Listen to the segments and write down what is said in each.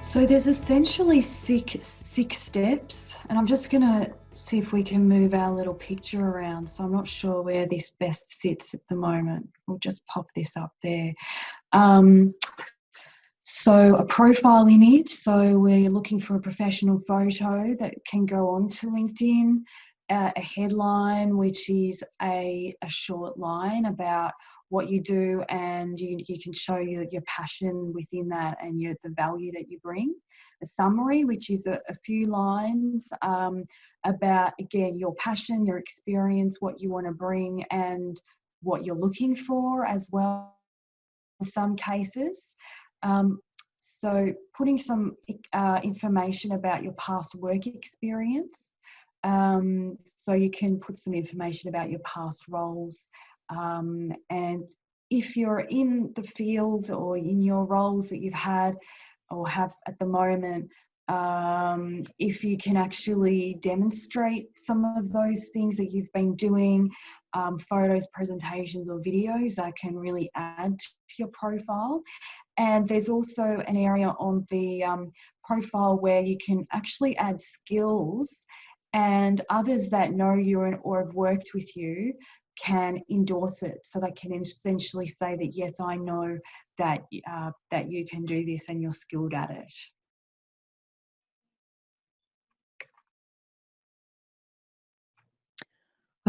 So there's essentially six steps, and I'm just going to see if we can move our little picture around. So I'm not sure where this best sits at the moment. We'll just pop this up there. So a profile image, so we're looking for a professional photo that can go onto LinkedIn, a headline, which is a short line about what you do, and you can show your passion within that and the value that you bring. A summary, which is a few lines about, again, your passion, your experience, what you want to bring, and what you're looking for as well in some cases. So putting some information about your past work experience. So you can put some information about your past roles. And if you're in the field or in your roles that you've had or have at the moment, if you can actually demonstrate some of those things that you've been doing, photos, presentations, or videos, that can really add to your profile. And there's also an area on the profile where you can actually add skills, and others that know you or have worked with you can endorse it. So they can essentially say that, yes, I know that you can do this and you're skilled at it.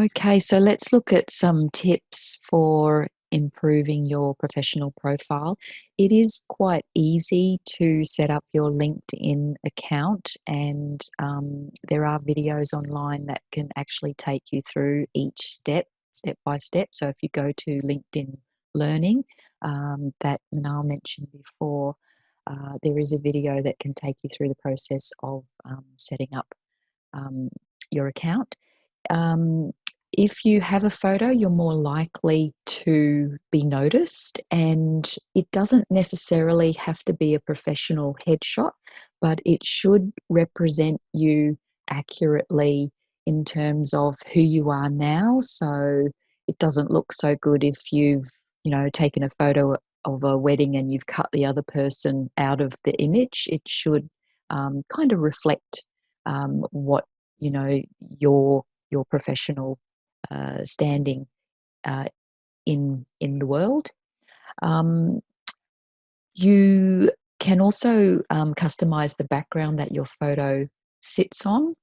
Okay, so let's look at some tips for improving your professional profile. It is quite easy to set up your LinkedIn account, and there are videos online that can actually take you through each step by step. So if you go to LinkedIn Learning, that Manal mentioned before, there is a video that can take you through the process of setting up your account. If you have a photo, you're more likely to be noticed, and it doesn't necessarily have to be a professional headshot, but it should represent you accurately in terms of who you are now. So it doesn't look so good if you've, taken a photo of a wedding and you've cut the other person out of the image. It should kind of reflect what, your professional standing in the world. You can also customize the background that your photo sits on,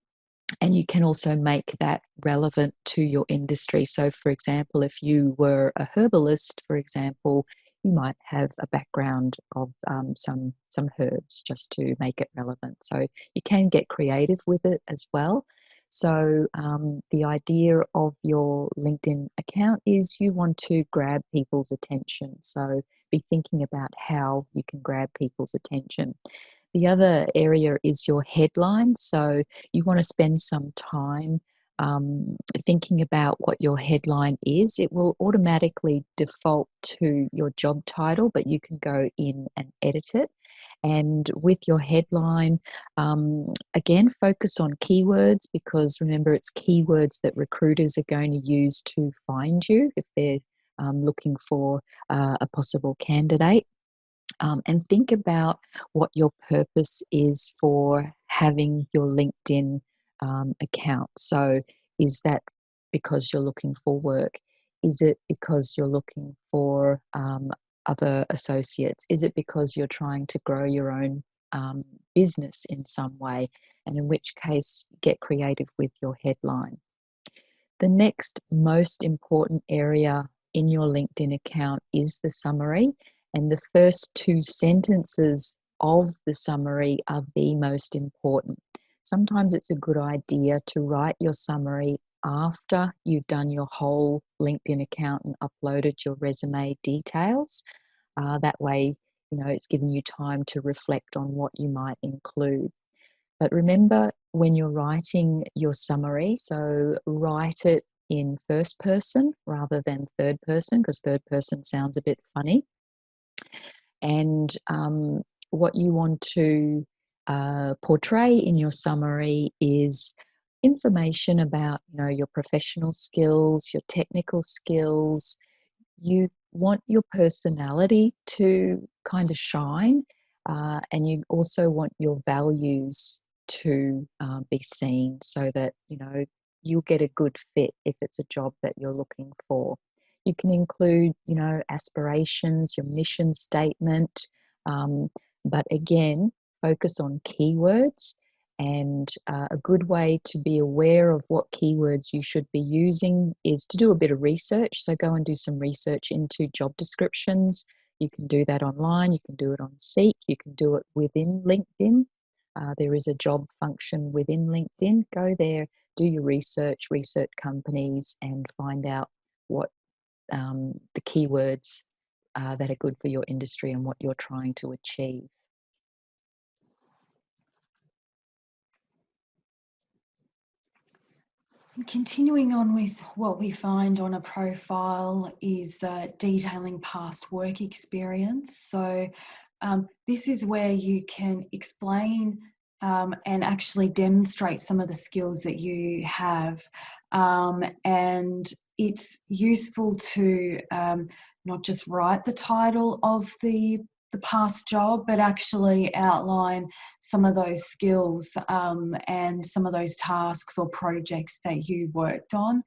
and you can also make that relevant to your industry. So, for example, if you were a herbalist, for example, you might have a background of some herbs just to make it relevant. So you can get creative with it as well. So the idea of your LinkedIn account is you want to grab people's attention. So be thinking about how you can grab people's attention. The other area is your headline. So you want to spend some time thinking about what your headline is. It will automatically default to your job title, but you can go in and edit it. And with your headline, again, focus on keywords, because remember, it's keywords that recruiters are going to use to find you if they're looking for a possible candidate. And think about what your purpose is for having your LinkedIn account. So is that because you're looking for work? Is it because you're looking for other associates? Is it because you're trying to grow your own business in some way? And in which case, get creative with your headline. The next most important area in your LinkedIn account is the summary, and the first two sentences of the summary are the most important. Sometimes it's a good idea to write your summary after you've done your whole LinkedIn account and uploaded your resume details. That way, it's giving you time to reflect on what you might include. But remember, when you're writing your summary, so write it in first person rather than third person, because third person sounds a bit funny. And what you want to portray in your summary is information about, your professional skills, your technical skills. You want your personality to kind of shine. And you also want your values to be seen, so that you'll get a good fit if it's a job that you're looking for. You can include aspirations, your mission statement, but again, focus on keywords. And a good way to be aware of what keywords you should be using is to do a bit of research. So go and do some research into job descriptions. You can do that online, you can do it on Seek, you can do it within LinkedIn. There is a job function within LinkedIn. Go there, do your research, research companies, and find out what the keywords that are good for your industry and what you're trying to achieve. Continuing on with what we find on a profile is detailing past work experience. So this is where you can explain and actually demonstrate some of the skills that you have. And it's useful to not just write the title of the past job, but actually outline some of those skills and some of those tasks or projects that you worked on,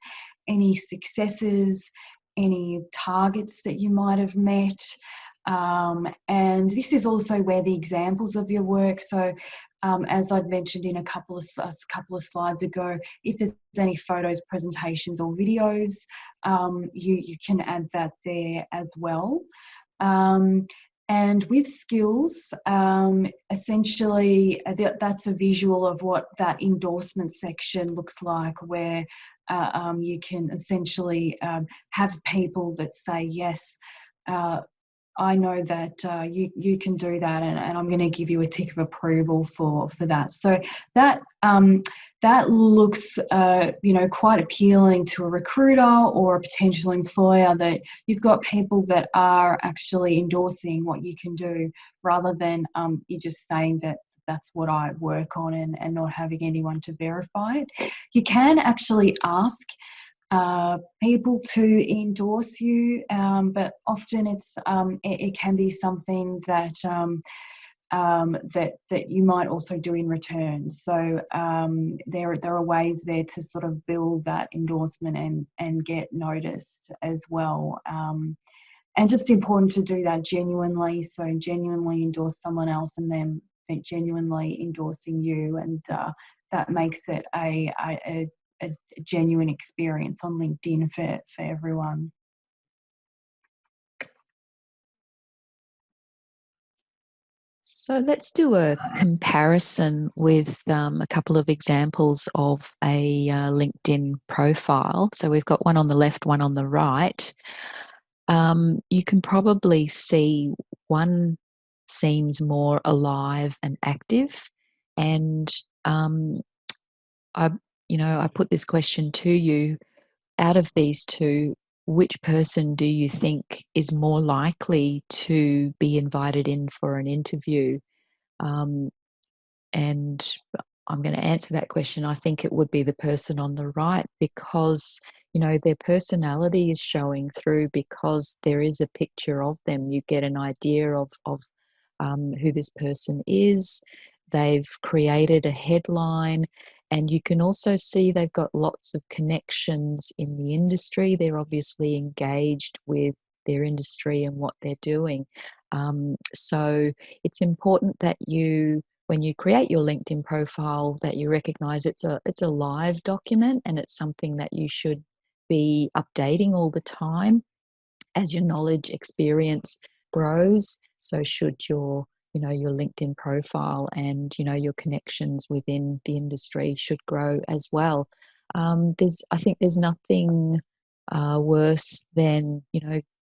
any successes, any targets that you might have met. And this is also where the examples of your work. So as I'd mentioned in a couple of slides ago, if there's any photos, presentations or videos, you can add that there as well. And with skills, essentially that's a visual of what that endorsement section looks like, where you can essentially have people that say, yes, I know that you can do that, and I'm going to give you a tick of approval for that. So that that looks quite appealing to a recruiter or a potential employer, that you've got people that are actually endorsing what you can do, rather than you just saying that that's what I work on and not having anyone to verify it. You can actually ask people to endorse you, but often it can be something that that you might also do in return. So there are ways there to sort of build that endorsement and get noticed as well. And just important to do that genuinely. So genuinely endorse someone else, and then genuinely endorsing you, and that makes it a genuine experience on LinkedIn for everyone. So let's do a comparison with a couple of examples of a LinkedIn profile. So we've got one on the left, one on the right. You can probably see one seems more alive and active. And I put this question to you: out of these two, which person do you think is more likely to be invited in for an interview? And I'm going to answer that question. I think it would be the person on the right, because their personality is showing through, because there is a picture of them. You get an idea of who this person is. They've created a headline, and you can also see they've got lots of connections in the industry. They're obviously engaged with their industry and what they're doing. So it's important that when you create your LinkedIn profile, that you recognize it's a live document, and it's something that you should be updating all the time as your knowledge experience grows. So should your LinkedIn profile, and your connections within the industry should grow as well. I think there's nothing worse than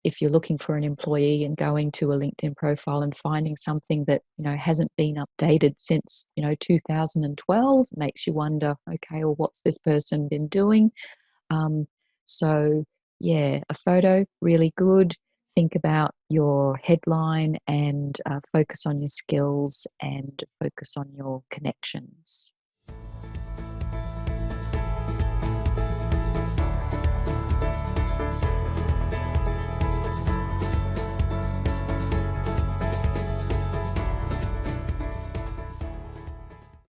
if you're looking for an employee and going to a LinkedIn profile and finding something that hasn't been updated since 2012. Makes you wonder, okay, well, what's this person been doing? So yeah, a photo, really good. Think about your headline, and focus on your skills and focus on your connections.